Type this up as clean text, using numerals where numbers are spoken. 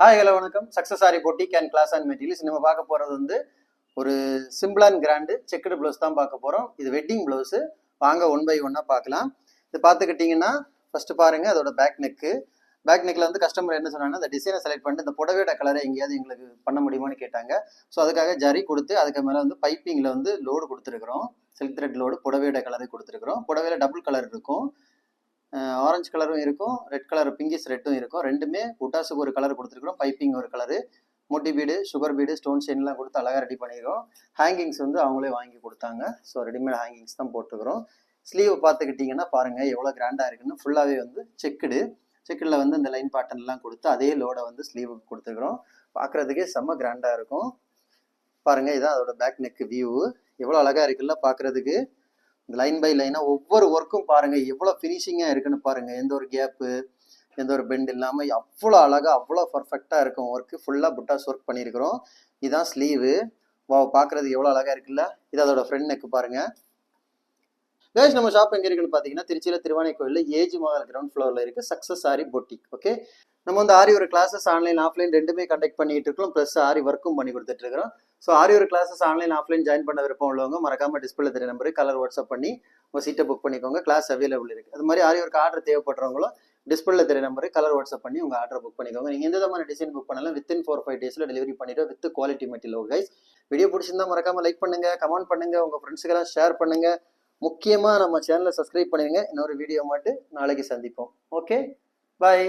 Hi hello வணக்கம். Success aari boutique and class and materials. நம்ம பார்க்க போகிறது வந்து ஒரு simple and grand checked blouse தான் பார்க்க போகிறோம். இது வெட்டிங் ப்ளவுஸு. வாங்க ஒன் பை ஒன்னாக பார்க்கலாம். இது பார்த்துக்கிட்டிங்கன்னா ஃபஸ்ட்டு பாருங்கள், அதோட பேக் நெக்கில் வந்து கஸ்டமர் என்ன சொன்னாங்கன்னா, அந்த டிசைனை செலக்ட் பண்ணிட்டு இந்த புடவையோட கலரை எங்கேயாவது எங்களுக்கு பண்ண முடியுமான்னு கேட்டாங்க. ஸோ அதுக்காக ஜரி கொடுத்து அதுக்கு மேலே வந்து பைப்பிங்கில் வந்து லோடு கொடுத்துருக்குறோம். சில்க் த்ரெட் லோடு புடவையோட கலரை கொடுத்துருக்குறோம். புடவையில் டபுள் கலர் இருக்கும், ஆரஞ்சு கலரும் இருக்கும், ரெட் கலர் பிங்கிஷ் ரெட்டும் இருக்கும். ரெண்டுமே புட்டாஸுக்கு ஒரு கலர் கொடுத்துருக்கோம், பைப்பிங் ஒரு கலரு, மொட்டி பீடு, சுகர் பீடு, ஸ்டோன் செயின்லாம் கொடுத்து அழகாக ரெடி பண்ணியிருக்கோம். ஹேங்கிங்ஸ் வந்து அவங்களே வாங்கி கொடுத்தாங்க. ஸோ ரெடிமேட் ஹேங்கிங்ஸ் தான் போட்டுக்கிறோம். ஸ்லீவ் பார்த்துக்கிட்டிங்கன்னா பாருங்கள் எவ்வளோ கிராண்டாக இருக்குன்னு. ஃபுல்லாகவே வந்து செக்குடில் வந்து இந்த லைன் பேட்டர்ன்லாம் கொடுத்து அதே லோடை வந்து ஸ்லீவுக்கு கொடுத்துருக்குறோம். பார்க்குறதுக்கே செம்ம கிராண்டாக இருக்கும். பாருங்கள், இதான் அதோட பேக் நெக் வியூ. எவ்வளோ அழகாக இருக்குல்ல பார்க்குறதுக்கு. இந்த லைன் பை லைனாக ஒவ்வொரு ஒர்க்கும் பாருங்கள் எவ்வளோ ஃபினிஷிங்காக இருக்குன்னு பாருங்கள். எந்த ஒரு கேப்பு, எந்த ஒரு பெண்ட் இல்லாமல் அவ்வளோ அழகாக அவ்வளோ பர்ஃபெக்டாக இருக்கும். ஒர்க்கு ஃபுல்லாக புட்டாஸ் ஒர்க் பண்ணியிருக்கிறோம். இதுதான் ஸ்லீவு. பார்க்குறதுக்கு எவ்வளோ அழகாக இருக்குல்ல. இது அதோட ஃப்ரண்ட் நெக்கு பாருங்கள். கைஸ், நம்ம ஷாப் எங்கே இருக்குன்னு பார்த்தீங்கன்னா திருச்சியில் திருவானை கோயிலில் ஏஜி மஹால் கிரவுண்ட் ஃப்ளோரில் இருக்குது சக்ஸஸ் ஆரி பொட்டிக். ஓகே, நம்ம வந்து ஆரி ஒரு கிளாஸஸ் ஆன்லைன் ஆஃப்லைன் ரெண்டுமே கண்டக்ட் பண்ணிட்டு இருக்கோம். ப்ளஸ் ஆரி ஒர்க்கும் பண்ணி கொடுத்துட்டு இருக்கிறோம். ஸோ ஆரி ஒரு கிளாஸஸ் ஆன்லைன் ஆஃப்லைன் ஜாயின் பண்ண விருப்பம் உள்ளவங்க மறக்காம டிஸ்பிளே தெரிய நம்பருக்கு கலர் வாட்ஸ்அப் பண்ணி உங்கள் சீட்டை புக் பண்ணிக்கோங்க. கிளாஸ் அவைலபிள் இருக்குது. அது மாதிரி ஆரி ஒரு ஆர்டர் தேவைப்படுறவங்களும் டிஸ்பிளே தெரிய நம்பருக்கு கலர் வாட்ஸ்அப் பண்ணி உங்கள் ஆர்டர் புக் பண்ணிக்கோங்க. நீங்கள் எந்த விதமான டிசைன் புக் பண்ணலாம் வித்தின் 4-5 டேஸில் டெலிவரி பண்ணிடுவோம் with quality material. Guys, video பிடிச்சிருந்தா மறக்காம லைக் பண்ணுங்க, கமெண்ட் பண்ணுங்க, உங்கள் ஃப்ரெண்ட்ஸுக்கெல்லாம் ஷேர் பண்ணுங்க. முக்கியமாக நம்ம சேனலை சப்ஸ்கிரைப் பண்ணுவீங்க. இன்னொரு வீடியோ மட்டும் நாளைக்கு சந்திப்போம். ஓகே, பாய்.